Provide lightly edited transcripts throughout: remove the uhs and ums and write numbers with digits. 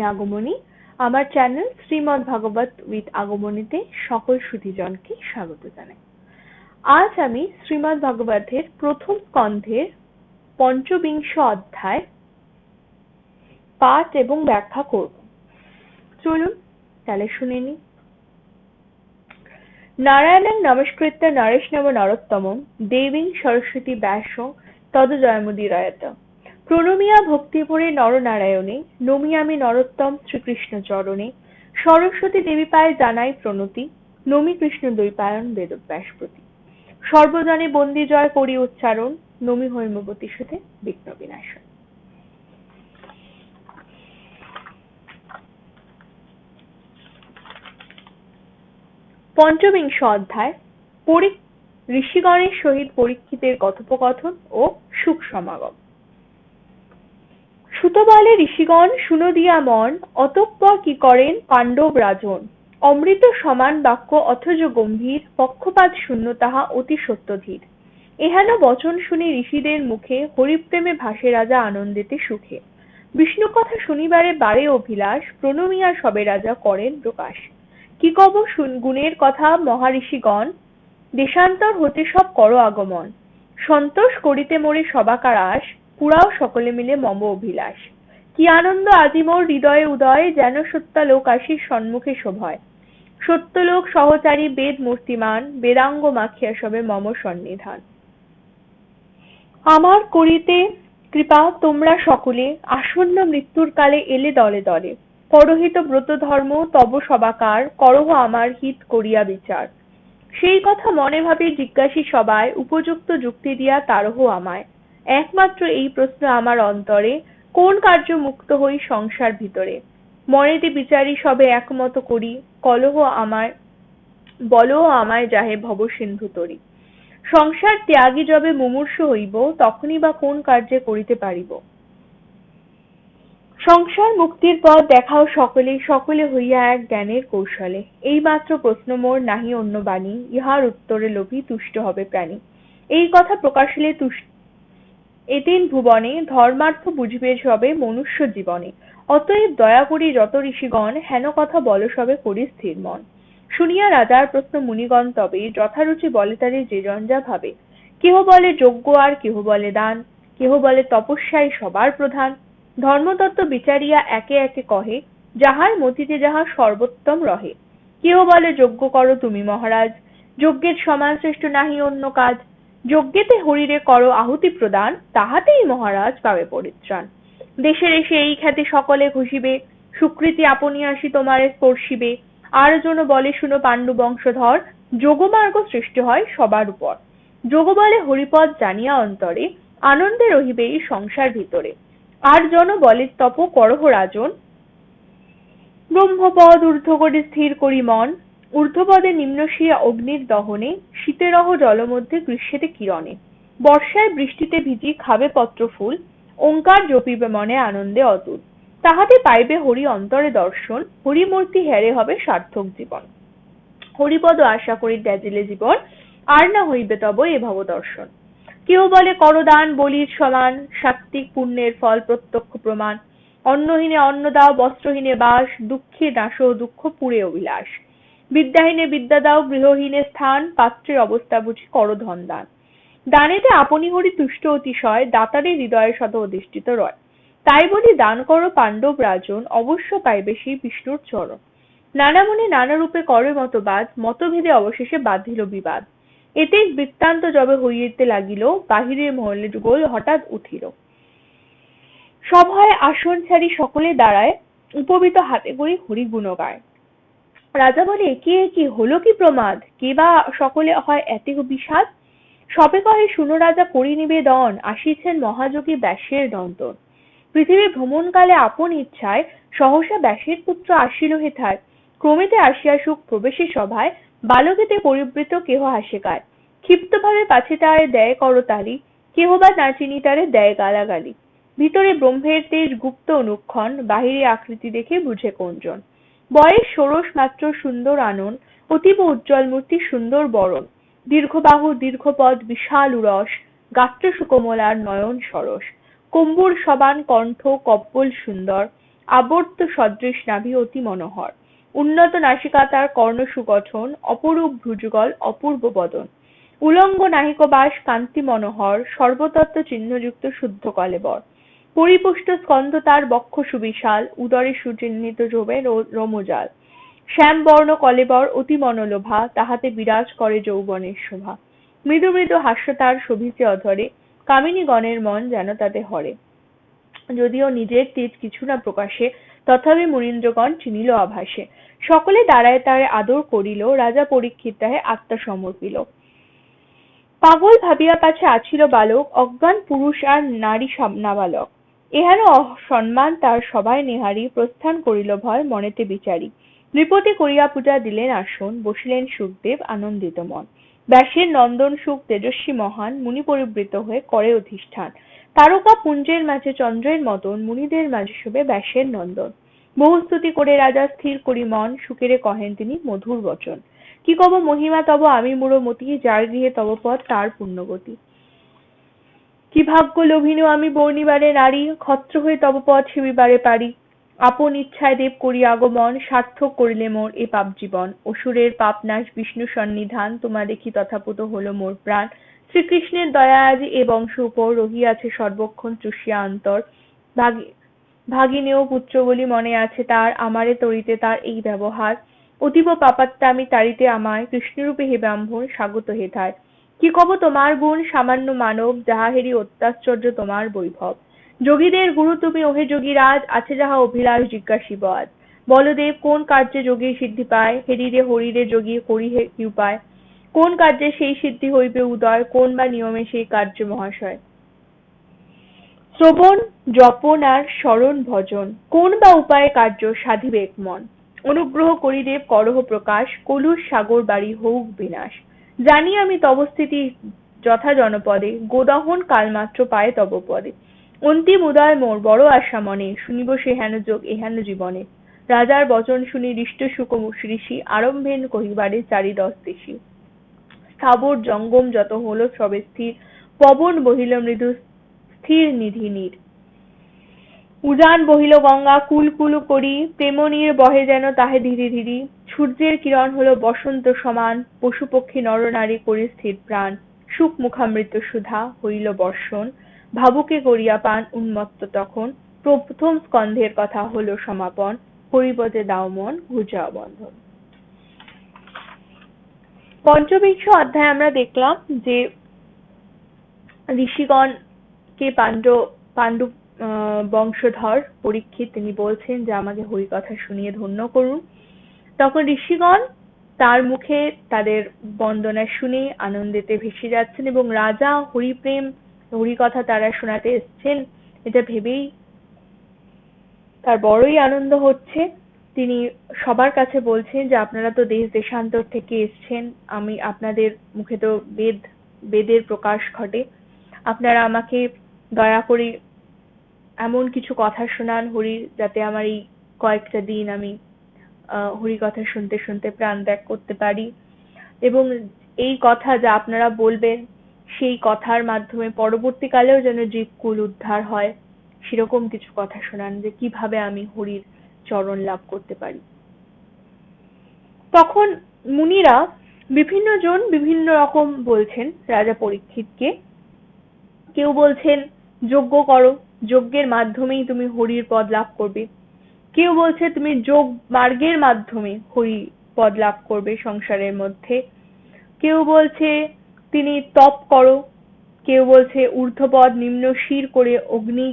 আগমনী। আমার channel Shrimad Bhagavata with আগমনীতে সকল সুধীজনকে স্বাগত জানাই। আজ আমি শ্রীমদ্ ভাগবতের প্রথম স্কন্ধের পঞ্চবিংশ অধ্যায় পাঠ এবং ব্যাখ্যা করব। চলুন তাহলে শুনে নিই। নারায়ণং নমস্কৃত্য নরেশ নম নরোত্তমং দেবীং সরস্বতী ব্যাসং তদ্জয়মুদীরয়েৎ। প্রণমিয়া ভক্তিভরে নরনারায়ণে নমিয়ামি নরোত্তম শ্রীকৃষ্ণ চরণে। সরস্বতী দেবী পায়ে জানাই প্রণতি, নমি কৃষ্ণ দ্বৈপায়ন বেদব্যাসপ্রতি। সর্বজনে বন্দি জয় করি উচ্চারণ, নমি হৈমবতী সুতে বিঘ্ন বিনাশন। পঞ্চবিংশ অধ্যায় ঋষিগণের সহিত পরীক্ষিতের কথোপকথন ও সুখ সমাগম। সুত বলে, ঋষিগণ শুনো দিয়া মন, অতঃপর কি করেন পাণ্ডব রাজন। অমৃত সমান বাক্য অথচ গম্ভীর, পক্ষপাত শূন্য তাহা অতি সত্যধীর। এহেন বচন শুনি ঋষিদের মুখে, হরিপ্রেমে ভাসে রাজা আনন্দেতে সুখে। বিষ্ণু কথা শুনিবারে বারে অভিলাষ, প্রণমিয়া সবে রাজা করেন প্রকাশ। কি কব গুণের কথা মহাঋষিগণ, দেশান্তর হতে সব কর আগমন। সন্তোষ করিতে মোরে সবাকার আস, পুরাও সকলে মিলে মম অভিলাষ। কি আনন্দ আজি মোর হৃদয়ে উদয়, যেন সত্যালোক আসির সম্মুখে শোভয়। সত্যলোক সহচারী বেদ মূর্তিমান, বেদাঙ্গ মাখিয়া সবে মম সন্নিধান। আমার করিতে কৃপা তোমরা সকলে, আসন্ন মৃত্যুর কালে এলে দলে দলে। পরহিত ব্রত ধর্ম তব সবাকার, করহ আমার হিত করিয়া বিচার। সেই কথা মনে ভাবি জিজ্ঞাসি সবাই, উপযুক্ত যুক্তি দিয়া তারহ আমায়। একমাত্র এই প্রশ্ন আমার অন্তরে, কোন কার্য মুক্ত হই সংসার ভিতরে। মনেতে বিচারি সবে একমত করি, বলহ আমায় যাহে ভব সিন্ধু তরি। সংসার ত্যাগী যবে মুমূর্ষু হইব, তখনই বা কোন কার্যে করিতে পারিব। সংসার মুক্তির পথ দেখাও সকলে, সকলে হইয়া এক জ্ঞানের কৌশলে। এই মাত্র প্রশ্ন মোর, নাহি অন্য বাণী, ইহার উত্তরে লোভী তুষ্ট হবে প্রাণী। এই কথা প্রকাশিলে এতেন ভুবনে, ধর্মার্থ বুঝিবে সবে মনুষ্য জীবনে। অতএব দয়া করি যত ঋষিগণ, হেন কথা বল সবে করি স্থির মন। শুনিয়া রাজার প্রশ্ন মুনিগণ তবে, যথারুচি বলে তারে যে জন যা ভাবে। কেহ বলে যজ্ঞ আর কেহ বলে দান, কেহ বলে তপস্যাই সবার প্রধান। ধর্মতত্ত্ব বিচারিয়া একে একে কহে, যাহার মতিতে যাহা সর্বোত্তম রহে। কেহ বলে যজ্ঞ করো তুমি মহারাজ, যজ্ঞের সমান শ্রেষ্ঠ নাহি অন্য কাজ। যজ্ঞেতে হরিরে করো আহুতি প্রদান, তাহাতেই মহারাজ পাবে পরিত্রাণ। দেশের এসে এই খ্যাতি সকলে ঘোষিবে, সুকৃতি আপনি আসি তোমারে স্পর্শিবে। আর জন বলে শুনো পাণ্ডু বংশধর, যোগমার্গ সৃষ্টি হয় সবার উপর। যোগ বলে হরিপদ জানিয়া অন্তরে, আনন্দে রহিবে এই সংসার ভিতরে। আর জন বলে তপ করহ রাজন, ব্রহ্মপদ ঊর্ধ্ব করে স্থির করি মন। ঊর্ধ্বপদে নিম্নশিয়া অগ্নির দহনে, শীতে রহ জলমধ্যে গ্রীষ্মেতে কিরণে। বর্ষায় বৃষ্টিতে ভিজি খাবে পত্র ফুল, ওঙ্কার জপিবে মনে আনন্দে অতুল। তাহাতে পাইবে হরি অন্তরে দর্শন, হরিমূর্তি হেরে হবে সার্থক জীবন। হরিপদ আশা করি ত্যাজিলে জীবন, আর না হইবে তব এ ভব দর্শন। কেউ বলে করদান বলির সমান, সাত্ত্বিক পুণ্যের ফল প্রত্যক্ষ প্রমাণ। অন্নহীনে অন্ন দাও বস্ত্রহীনে বাস, দুঃখে নাশো দুঃখ পুরে অভিলাষ। বিদ্যাহীনে বিদ্যা দাও গৃহহীনে স্থান, পাত্রের অবস্থা বুঝি করো ধন দান। দানেতে আপনি হরি তুষ্ট অতিশয়, দাতারে হৃদয়ে শত অধিষ্ঠিত রয়। তাই বলি দান করো পাণ্ডব রাজন, অবশ্য পাইবে সেই বিষ্ণুর চরণ। নানা মনে নানা রূপে করে মতবাদ, মতভেদে অবশেষে বাঁধিল বিবাদ। এতে বৃত্তান্ত যবে হইতে লাগিল, বাহিরের মহলে গোল হঠাৎ উঠিল। সভায় আসন ছাড়ি সকলে দাঁড়ায়, উপবিত হাতে করি হরি গুণ গায়। রাজা বলে, এ কি হলো কি প্রমাদ, কে বা সকলে হয় এত বিষাদ। সবে কহে শুনো রাজা করি নিবেদন, আসিছেন মহাযোগী ব্যাসের দন্তন। পৃথিবী ভ্রমণকালে আপন ইচ্ছায়, সহসা ব্যাসের পুত্র আসিল হেথায়। ক্রমেতে আসিয়া সুখ প্রবেশে সভায়, বালকেতে পরিবৃত কেহ হাসে গায়। ক্ষিপ্তভাবে পাছে তারে দেয় করতালি, কেহ বা না চিনি তারে দেয় গালাগালি। ভিতরে ব্রহ্মের তেজ গুপ্ত অনুক্ষণ, বাহিরে আকৃতি দেখে বুঝে কোনজন। বয়স ষোড়শ মাত্র সুন্দর আনন, অতীব উজ্জ্বল মূর্তি সুন্দর বরণ। দীর্ঘবাহু দীর্ঘপদ বিশাল উরস, গাত্র সুকোমল আর নয়ন সরস। কম্বুর সমান কণ্ঠ কব্বল সুন্দর, আবর্ত সদৃশ নাভি অতি মনোহর, উন্নত নাসিকা তার কর্ণ সুগঠন, অপরূপ ভ্রুযুগল অপূর্ব বদন, উলঙ্গ নাহিক বাস কান্তি মনোহর, সর্বতত্ত্ব চিহ্নযুক্ত শুদ্ধ কলেবর, পরিপুষ্ট স্কন্ধ তার বক্ষ সুবিশাল, উদরে সুচিহ্নিত যৌবন রোমজাল, শ্যামবর্ণ কলেবর অতি মনোলোভা, তাহাতে বিরাজ করে যৌবনের শোভা, মৃদু মৃদু হাস্য তার শোভিছে অধরে, কামিনীগণের মন যেন তাতে হরে। যদিও নিজের তেজ কিছু না প্রকাশে, তথাপি মুনীন্দ্রগণ চিনিল আভাসে। সকলে দাঁড়ায় তারে আদর করিল, রাজা পরীক্ষিত তাহে আত্মসমর্পিল। পাগল ভাবিয়া পাছে আছিল বালক, অজ্ঞান পুরুষ আর নারী নাবালক। এহেন সম্মান তার সবাই নেহারি, প্রস্থান করিল ভয় মনেতে বিচারি। নৃপতি করিয়া পূজা দিলেন আসন, বসিলেন সুখদেব আনন্দিত মন। ব্যাসের নন্দন সুখ তেজস্বী মহান, মুনি পরিবৃত হয়ে করে অধিষ্ঠান। তারকা পুঞ্জের মাঝে চন্দ্রের মতন, মুনিদের মাঝে শোভে ব্যাসের নন্দন। বহু স্তুতি করে রাজা স্থির করি মন, সুখেরে কহেন তিনি মধুর বচন। কি কব মহিমা তব আমি মূঢ়মতি, যার গৃহে তব পদ তার পুণ্যগতি। কি ভাগ্য লোভিনু আমি বর্ণিবারে নারী, ক্ষত্র হয়ে তব পদ সেবিবারে পারি। আপন ইচ্ছায় দেব করি আগমন, সার্থক করিলে মোর এ পাপ জীবন। অসুরের পাপ নাশ বিষ্ণু সন্নিধান, তোমা দেখি তথাপুত হলো মোর প্রাণ। শ্রীকৃষ্ণের দয়া আজ এ বংশ উপর, রহিয়াছে সর্বক্ষণ চুষিয়া অন্তর। ভাগিনেয় পুত্র বলি মনে আছে তার, আমারে তরিতে তার এই ব্যবহার। অতীব পাপাত্মা আমি তাড়িতে আমায়, কৃষ্ণরূপে হে ব্রাহ্মণ স্বাগত হেথায়। কি কব তোমার গুণ সামান্য মানব, যাহা হেরি অত্যাশ্চর্য তোমার বৈভব। যোগীদের গুরু তুমি ওহে যোগীরাজ, আছে যাহা অভিলাষ জিজ্ঞাসিব আজ। বলদেব কোন কার্যে যোগীর সিদ্ধি পায়, হেরিরে হরিরে যোগী করি হে কি উপায়। কোন কার্যে সেই সিদ্ধি হইবে উদয়, কোন বা নিয়মে সেই কার্য মহাশয়। শ্রবণ জপন আর স্মরণ ভজন, কোন বা উপায়ে কার্য সাধিবেক মন। অনুগ্রহ করি দেব করহ প্রকাশ, কলুষ সাগর বাড়ি হউক বিনাশ। জানি আমি তব স্থিতি যথা জনপদে, গোদহন কালমাত্র পায় তব পদে। অন্তিম উদয় মোর বড় আশা মনে, শুনিব সে হেন যোগ এহেন জীবনে। রাজার বচন শুনি হৃষ্ট সুখ ঋষি, আরম্ভেন কহিবারে চারিদশ দেশি। স্থাবর জঙ্গম যত হলো সবে স্থির, পবন বহিল মৃদু স্থির নিধি নীর। উজান বহিল গঙ্গা কুল কুল করি, প্রেমনীর বহে যেন তাহে ধীরে ধীরে। সূর্যের কিরণ হলো বসন্ত সমান, পশু পক্ষী নর নারী করি স্থির প্রাণ। সুখ মুখামৃত সুধা হইল বর্ষণ, ভাবুকে করিয়া পান উন্মত্ত তখন। প্রথম স্কন্ধের কথা হলো সমাপন, হরিপদে দাও মন ঘুচাও বন্ধন। পঞ্চবিংশ অধ্যায়ে আমরা দেখলাম যে ঋষিগণকে পাণ্ডু বংশধর পরীক্ষিত তিনি বলছেন যে আমাকে হরিকথা শুনিয়ে ধন্য করুন। তখন ঋষিগণ তার মুখে তাদের বন্দনা শুনে আনন্দেতে ভেসে যাচ্ছেন এবং রাজা হরিপ্রেম হরিকথা তারা শোনাতে এসছেন এটা ভেবেই তার বড়ই আনন্দ হচ্ছে। তিনি সবার কাছে বলছেন যে আপনারা তো দেশ দেশান্তর থেকে এসছেন, আমি আপনাদের মুখে তো বেদের প্রকাশ ঘটে, আপনারা আমাকে দয়া করে এমন কিছু কথা শোনান হরির, যাতে আমার এই কয়েকটা দিন আমি হরিকথা শুনতে শুনতে প্রাণ ত্যাগ করতে পারি। এবং এই কথা যা আপনারা বলবেন সেই কথার মাধ্যমে পরবর্তীকালেও যেন জীবকুল উদ্ধার হয়, সেরকম কিছু কথা শোনান যে কিভাবে আমি হরির চরণ লাভ করতে পারি। তখন মুনিরা বিভিন্ন জন বিভিন্ন রকম বলছেন রাজা পরীক্ষিতকে। কেউ বলছেন যজ্ঞ করো, যজ্ঞের মাধ্যমেই তুমি হরির পদ লাভ করবে। কেউ বলছে তুমি যোগ মার্গের মাধ্যমে হরি পদ লাভ করবে সংসারের মধ্যে। কেউ বলছে তিনি তপ করো, কেউ বলছে ঊর্ধ্বপদ নিম্ন শির করে অগ্নি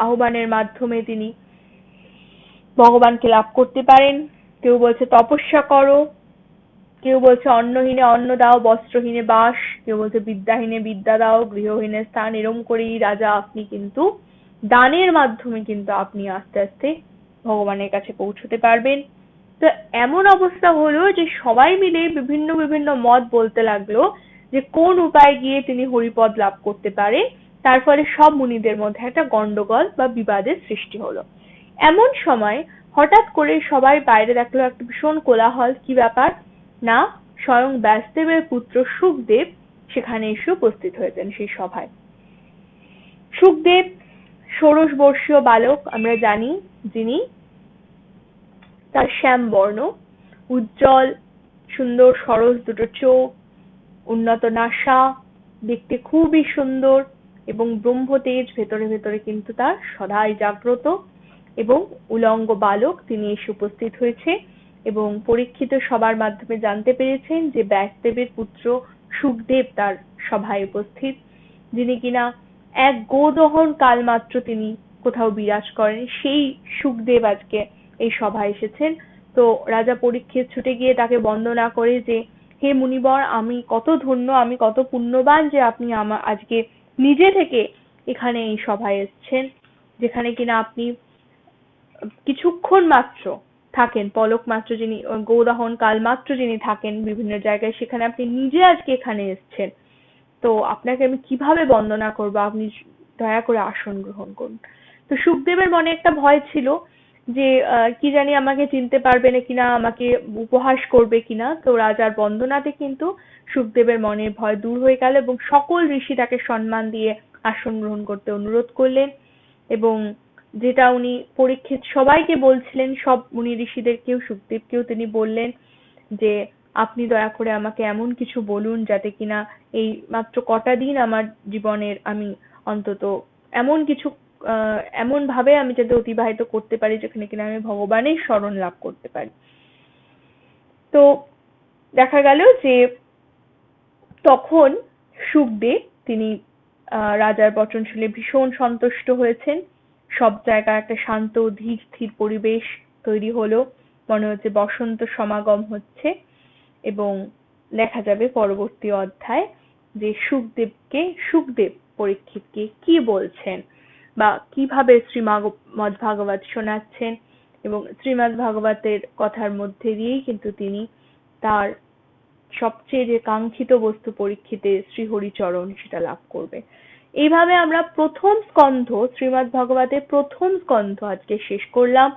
আহ্বানের মাধ্যমে তিনি ভগবানকে লাভ করতে পারেন। কেউ বলছে তপস্যা করো, কেউ বলছে অন্নহীনে অন্ন দাও, বস্ত্রহীনে বাস, কেউ বলছে বিদ্যাহীনে বিদ্যা দাও, গৃহহীনে স্থান। এরম করেই রাজা আপনি কিন্তু দানের মাধ্যমে কিন্তু আপনি আস্তে আস্তে ভগবানের কাছে পৌঁছতে পারবেন। তো এমন অবস্থা হলো যে সবাই মিলে বিভিন্ন বিভিন্ন মত বলতে লাগলো যে কোন উপায় গিয়ে তিনি হরিপদ লাভ করতে পারে। তার ফলে সব মুনিদের মধ্যে একটা গন্ডগোল বা বিবাদের সৃষ্টি হলো। এমন সময় হঠাৎ করে সবাই বাইরে দেখলো একটা ভীষণ কোলাহল। কি ব্যাপার না, স্বয়ং ব্যাসদেবের পুত্র সুখদেব সেখানে এসে উপস্থিত হয়েছেন সেই সভায়। সুখদেব ষোড়শ বর্ষীয় বালক আমরা জানি, যিনি তার শ্যাম বর্ণ, উজ্জ্বল সুন্দর সরস দুটো চোখ, উন্নত নাসা, দেখতে খুবই সুন্দর এবং ব্রহ্মতেজ ভেতরে ভেতরে কিন্তু তার সদাই জাগ্রত এবং উলঙ্গ বালক তিনি এসে উপস্থিত হয়েছে এবং পরীক্ষিত সবার মাধ্যমে জানতে পেরেছেন যে ব্যাসদেবের পুত্র শুকদেব তার সভায় উপস্থিত, যিনি কিনা এক গোদহন কাল মাত্র তিনি কোথাও বিরাজ করেন, সেই শুকদেব আজকে এই সভায় এসেছেন। তো রাজা পরীক্ষিত ছুটে গিয়ে তাকে বন্দনা করে যে, হে মুনিবর, আমি কত ধন্য, আমি কত পুণ্যবান যে আপনি আমার আজকে নিজে থেকে এখানে এই সভায় এসেছেন, যেখানে কিনা আপনি কিছুক্ষণ মাত্র থাকেন, পলক মাত্র যিনি গৌদাহন কাল মাত্র যিনি থাকেন বিভিন্ন জায়গায়, সেখানে আপনি নিজে আজকে এখানে এসেছেন। তো আপনাকে আমি কিভাবে বন্দনা করব, আপনি দয়া করে আসন গ্রহণ করুন। তো শুকদেবের মনে একটা ভয় ছিল যে কি জানি আমাকে চিনতে পারবে না কিনা, আমাকে উপহাস করবে কিনা। তো রাজার বন্দনাতে কিন্তু শুকদেবের মনের ভয় দূর হয়ে গেল এবং সকল ঋষি তাকে সম্মান দিয়ে আসন গ্রহণ করতে অনুরোধ করলেন এবং যেটা উনি পরীক্ষিত সবাইকে বলছিলেন, সব মুনি ঋষিদেরকেও শুকদেবকেও তিনি বললেন যে আপনি দয়া করে আমাকে এমন কিছু বলুন যাতে কিনা এই মাত্র কটা দিন আমার জীবনের আমি অন্তত এমন কিছু এমন ভাবে আমি যাতে অতিবাহিত করতে পারি যেখানে কিনা আমি ভগবানের শরণ লাভ করতে পারি। তো দেখা গেল যে তখন শুকদেব তিনি রাজার বচন শুনে ভীষণ সন্তুষ্ট হয়েছেন। সব জায়গায় একটা শান্ত ধীর স্থির পরিবেশ তৈরি হলো, মনে হচ্ছে বসন্ত সমাগম হচ্ছে এবং দেখা যাবে পরবর্তী অধ্যায় যে শুকদেব পরীক্ষিতকে কি বলছেন বা কিভাবে শ্রীমদ্ভাগবত শোনাচ্ছেন এবং শ্রীমদ্ভাগবতের কথার মধ্যে দিয়েই কিন্তু তিনি তার সবচেয়ে যে কাঙ্ক্ষিত বস্তু পরীক্ষিতে শ্রীহরিচরণ সেটা লাভ করবে। এইভাবে আমরা প্রথম স্কন্ধ, শ্রীমদ্ভাগবতের প্রথম স্কন্ধ আজকে শেষ করলাম।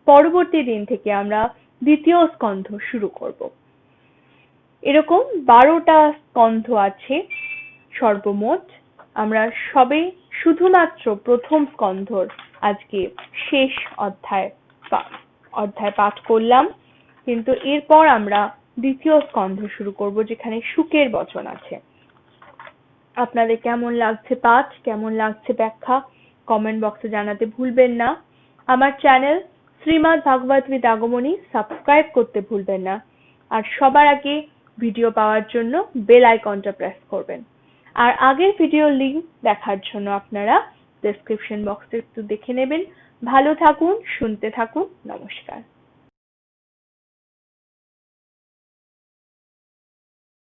পরবর্তী দিন থেকে আমরা দ্বিতীয় স্কন্ধ শুরু করব। এরকম 12টা স্কন্ধ আছে সর্বমোট। আমরা সবে শুধুমাত্র প্রথম স্কন্ধর আজকে শেষ অধ্যায় পাঠ করলাম, কিন্তু এরপর আমরা দ্বিতীয় স্কন্ধ শুরু করব যেখানে শুকের বচন আছে। আপনাদের কেমন লাগছে পাঠ, কেমন লাগছে ব্যাখ্যা, কমেন্ট বক্সে জানাতে ভুলবেন না। আমার channel Srimad Bhagavat with Agamani subscribe করতে ভুলবেন না। আর সবার আগে ভিডিও পাওয়ার জন্য বেল আইকনটা প্রেস করবেন। আর আগের ভিডিও লিংক দেখার জন্য আপনারা ডেসক্রিপশন বক্সে একটু দেখে নেবেন। ভালো থাকুন, শুনতে থাকুন। নমস্কার।